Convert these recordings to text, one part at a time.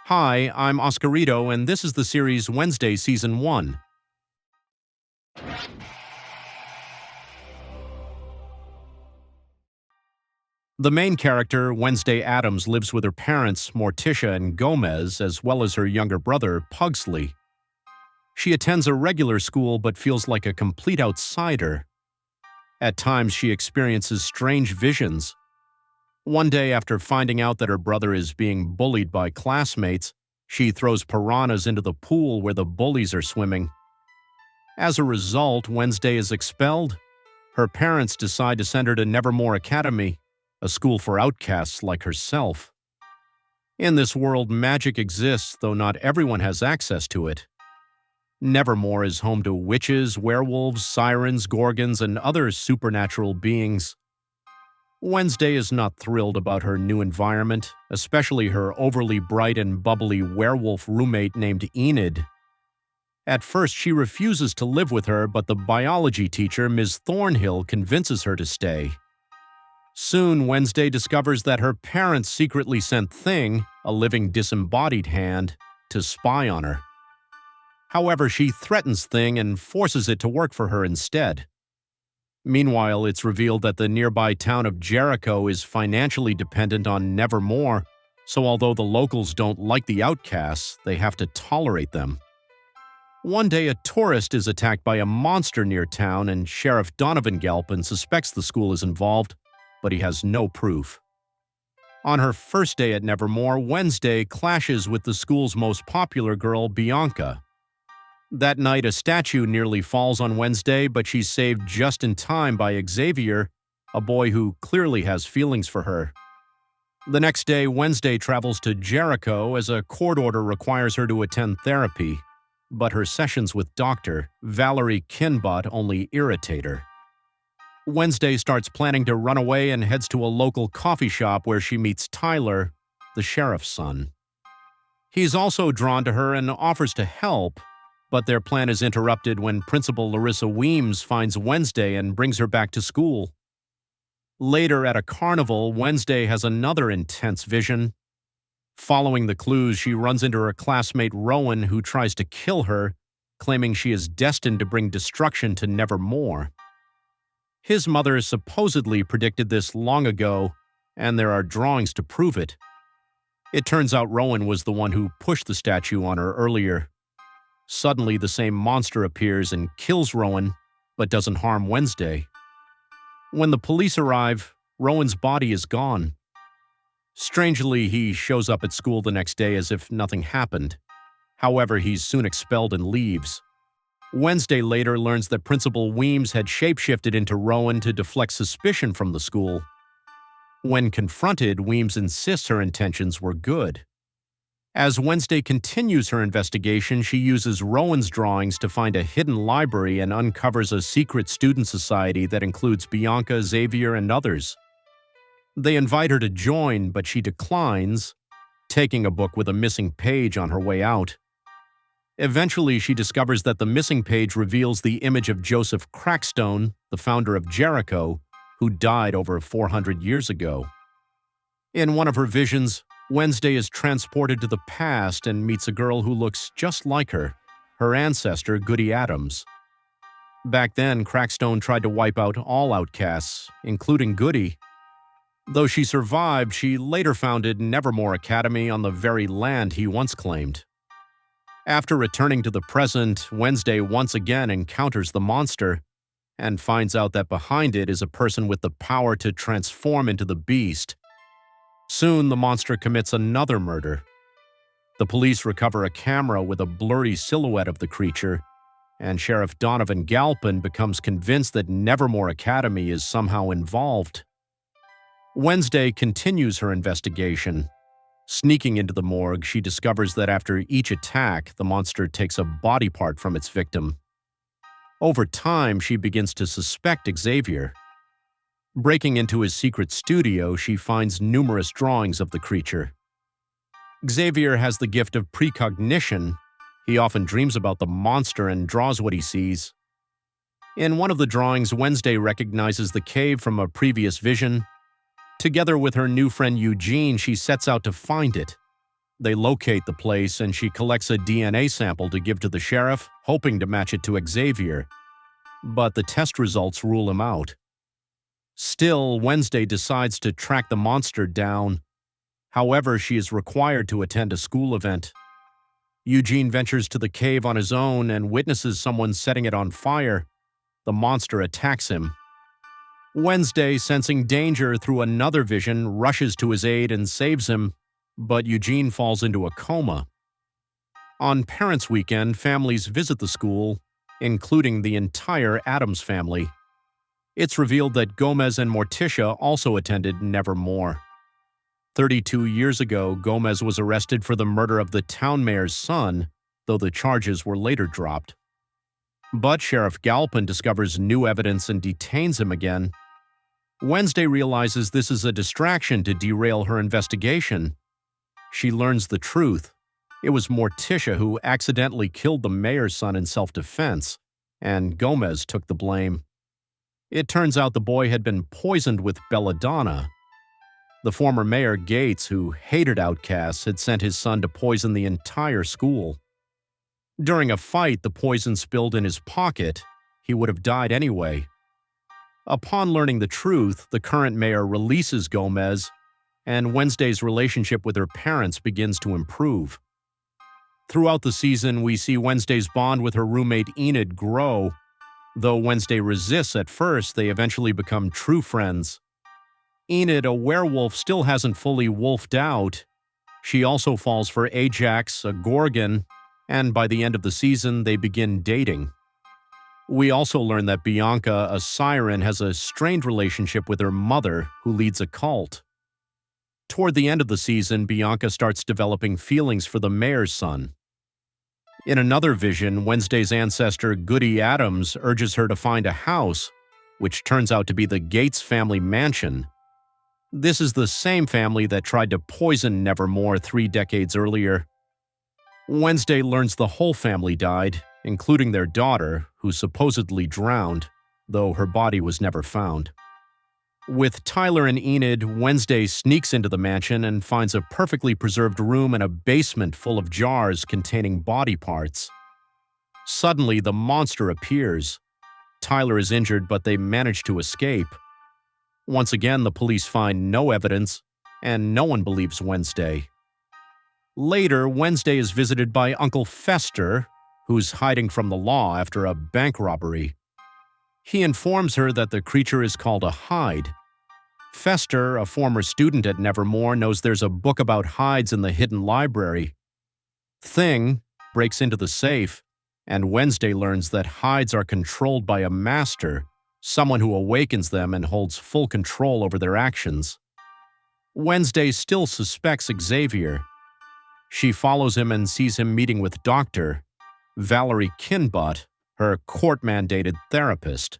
Hi, I'm Oscarito, and this is the series Wednesday Season 1. The main character, Wednesday Addams, lives with her parents, Morticia and Gomez, as well as her younger brother, Pugsley. She attends a regular school but feels like a complete outsider. At times, she experiences strange visions. One day, after finding out that her brother is being bullied by classmates, she throws piranhas into the pool where the bullies are swimming. As a result, Wednesday is expelled. Her parents decide to send her to Nevermore Academy, a school for outcasts like herself. In this world, magic exists, though not everyone has access to it. Nevermore is home to witches, werewolves, sirens, gorgons, and other supernatural beings. Wednesday is not thrilled about her new environment, especially her overly bright and bubbly werewolf roommate named Enid. At first, she refuses to live with her, but the biology teacher, Ms. Thornhill, convinces her to stay. Soon, Wednesday discovers that her parents secretly sent Thing, a living disembodied hand, to spy on her. However, she threatens Thing and forces it to work for her instead. Meanwhile, it's revealed that the nearby town of Jericho is financially dependent on Nevermore, so although the locals don't like the outcasts, they have to tolerate them. One day, a tourist is attacked by a monster near town, and Sheriff Donovan Galpin suspects the school is involved, but he has no proof. On her first day at Nevermore, Wednesday clashes with the school's most popular girl, Bianca. That night, a statue nearly falls on Wednesday, but she's saved just in time by Xavier, a boy who clearly has feelings for her. The next day, Wednesday travels to Jericho as a court order requires her to attend therapy, but her sessions with Dr. Valerie Kinbot only irritate her. Wednesday starts planning to run away and heads to a local coffee shop where she meets Tyler, the sheriff's son. He's also drawn to her and offers to help, but their plan is interrupted when Principal Larissa Weems finds Wednesday and brings her back to school. Later at a carnival, Wednesday has another intense vision. Following the clues, she runs into her classmate Rowan, who tries to kill her, claiming she is destined to bring destruction to Nevermore. His mother supposedly predicted this long ago, and there are drawings to prove it. It turns out Rowan was the one who pushed the statue on her earlier. Suddenly, the same monster appears and kills Rowan, but doesn't harm Wednesday. When the police arrive, Rowan's body is gone. Strangely, he shows up at school the next day as if nothing happened. However, he's soon expelled and leaves. Wednesday later learns that Principal Weems had shapeshifted into Rowan to deflect suspicion from the school. When confronted, Weems insists her intentions were good. As Wednesday continues her investigation, she uses Rowan's drawings to find a hidden library and uncovers a secret student society that includes Bianca, Xavier, and others. They invite her to join, but she declines, taking a book with a missing page on her way out. Eventually, she discovers that the missing page reveals the image of Joseph Crackstone, the founder of Jericho, who died over 400 years ago. In one of her visions, Wednesday is transported to the past and meets a girl who looks just like her ancestor, Goody Addams. Back then, Crackstone tried to wipe out all outcasts, including Goody. Though she survived, she later founded Nevermore Academy on the very land he once claimed. After returning to the present, Wednesday once again encounters the monster and finds out that behind it is a person with the power to transform into the beast. Soon, the monster commits another murder. The police recover a camera with a blurry silhouette of the creature, and Sheriff Donovan Galpin becomes convinced that Nevermore Academy is somehow involved. Wednesday continues her investigation. Sneaking into the morgue, she discovers that after each attack, the monster takes a body part from its victim. Over time, she begins to suspect Xavier. Breaking into his secret studio, she finds numerous drawings of the creature. Xavier has the gift of precognition. He often dreams about the monster and draws what he sees. In one of the drawings, Wednesday recognizes the cave from a previous vision. Together with her new friend Eugene, she sets out to find it. They locate the place and she collects a DNA sample to give to the sheriff, hoping to match it to Xavier. But the test results rule him out. Still, Wednesday decides to track the monster down. However, she is required to attend a school event. Eugene ventures to the cave on his own and witnesses someone setting it on fire. The monster attacks him. Wednesday, sensing danger through another vision, rushes to his aid and saves him, but Eugene falls into a coma. On Parents' Weekend, families visit the school, including the entire Addams family. It's revealed that Gomez and Morticia also attended Nevermore. 32 years ago, Gomez was arrested for the murder of the town mayor's son, though the charges were later dropped. But Sheriff Galpin discovers new evidence and detains him again. Wednesday realizes this is a distraction to derail her investigation. She learns the truth. It was Morticia who accidentally killed the mayor's son in self-defense, and Gomez took the blame. It turns out the boy had been poisoned with belladonna. The former mayor, Gates, who hated outcasts, had sent his son to poison the entire school. During a fight, the poison spilled in his pocket. He would have died anyway. Upon learning the truth, the current mayor releases Gomez, and Wednesday's relationship with her parents begins to improve. Throughout the season, we see Wednesday's bond with her roommate Enid grow. Though Wednesday resists at first, they eventually become true friends. Enid, a werewolf, still hasn't fully wolfed out. She also falls for Ajax, a gorgon, and by the end of the season, they begin dating. We also learn that Bianca, a siren, has a strained relationship with her mother, who leads a cult. Toward the end of the season, Bianca starts developing feelings for the mayor's son. In another vision, Wednesday's ancestor, Goody Addams, urges her to find a house, which turns out to be the Gates family mansion. This is the same family that tried to poison Nevermore 3 decades earlier. Wednesday learns the whole family died, including their daughter, who supposedly drowned, though her body was never found. With Tyler and Enid, Wednesday sneaks into the mansion and finds a perfectly preserved room and a basement full of jars containing body parts. Suddenly, the monster appears. Tyler is injured, but they manage to escape. Once again, the police find no evidence, and no one believes Wednesday. Later, Wednesday is visited by Uncle Fester, who's hiding from the law after a bank robbery. He informs her that the creature is called a Hyde. Fester, a former student at Nevermore, knows there's a book about Hydes in the hidden library. Thing breaks into the safe, and Wednesday learns that Hydes are controlled by a master, someone who awakens them and holds full control over their actions. Wednesday still suspects Xavier. She follows him and sees him meeting with Dr. Valerie Kinbot, her court-mandated therapist.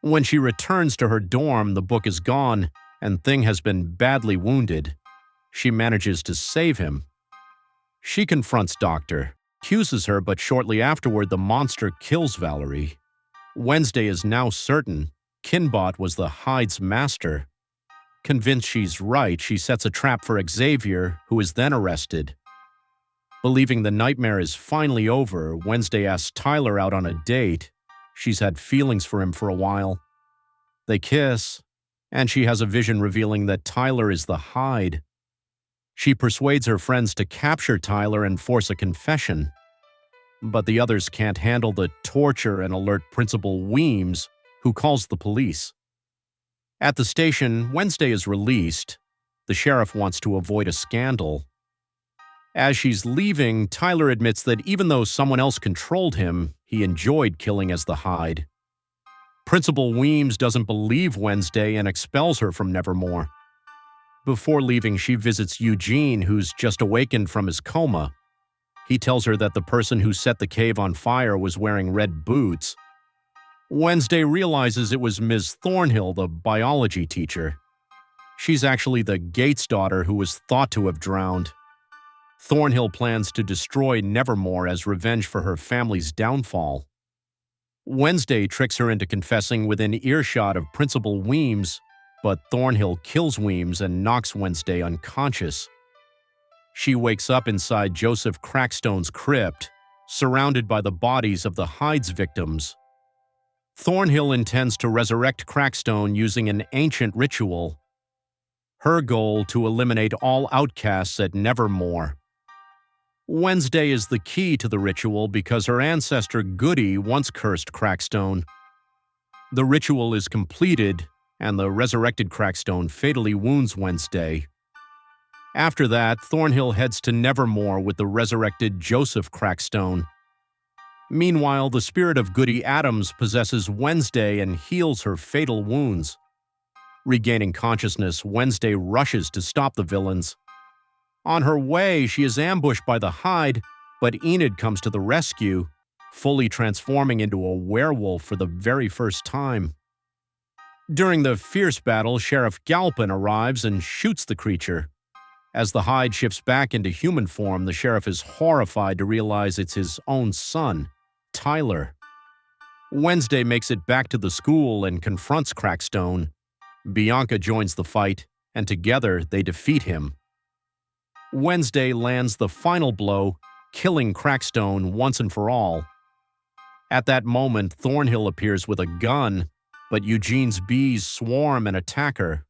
When she returns to her dorm, the book is gone, and Thing has been badly wounded. She manages to save him. She confronts Doctor, accuses her, but shortly afterward, the monster kills Valerie. Wednesday is now certain Kinbot was the Hyde's master. Convinced she's right, she sets a trap for Xavier, who is then arrested. Believing the nightmare is finally over, Wednesday asks Tyler out on a date. She's had feelings for him for a while. They kiss, and she has a vision revealing that Tyler is the Hyde. She persuades her friends to capture Tyler and force a confession. But the others can't handle the torture and alert Principal Weems, who calls the police. At the station, Wednesday is released. The sheriff wants to avoid a scandal. As she's leaving, Tyler admits that even though someone else controlled him, he enjoyed killing as the Hyde. Principal Weems doesn't believe Wednesday and expels her from Nevermore. Before leaving, she visits Eugene, who's just awakened from his coma. He tells her that the person who set the cave on fire was wearing red boots. Wednesday realizes it was Ms. Thornhill, the biology teacher. She's actually the Gates daughter who was thought to have drowned. Thornhill plans to destroy Nevermore as revenge for her family's downfall. Wednesday tricks her into confessing within earshot of Principal Weems, but Thornhill kills Weems and knocks Wednesday unconscious. She wakes up inside Joseph Crackstone's crypt, surrounded by the bodies of the Hyde's victims. Thornhill intends to resurrect Crackstone using an ancient ritual. Her goal to eliminate all outcasts at Nevermore. Wednesday is the key to the ritual because her ancestor Goody once cursed Crackstone. The ritual is completed, and the resurrected Crackstone fatally wounds Wednesday. After that, Thornhill heads to Nevermore with the resurrected Joseph Crackstone. Meanwhile, the spirit of Goody Addams possesses Wednesday and heals her fatal wounds. Regaining consciousness, Wednesday rushes to stop the villains. On her way, she is ambushed by the Hyde, but Enid comes to the rescue, fully transforming into a werewolf for the very first time. During the fierce battle, Sheriff Galpin arrives and shoots the creature. As the Hyde shifts back into human form, the sheriff is horrified to realize it's his own son, Tyler. Wednesday makes it back to the school and confronts Crackstone. Bianca joins the fight, and together they defeat him. Wednesday lands the final blow, killing Crackstone once and for all. At that moment, Thornhill appears with a gun, but Eugene's bees swarm and attack her.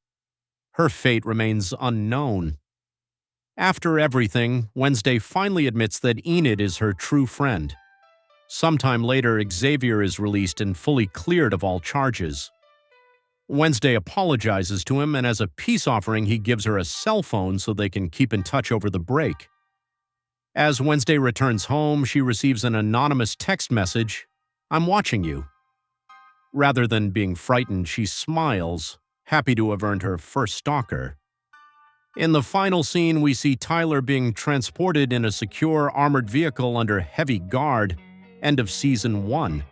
Her fate remains unknown. After everything, Wednesday finally admits that Enid is her true friend. Sometime later, Xavier is released and fully cleared of all charges. Wednesday apologizes to him, and as a peace offering, he gives her a cell phone so they can keep in touch over the break. As Wednesday returns home, she receives an anonymous text message, "I'm watching you." Rather than being frightened, she smiles, happy to have earned her first stalker. In the final scene, we see Tyler being transported in a secure armored vehicle under heavy guard. End of Season 1.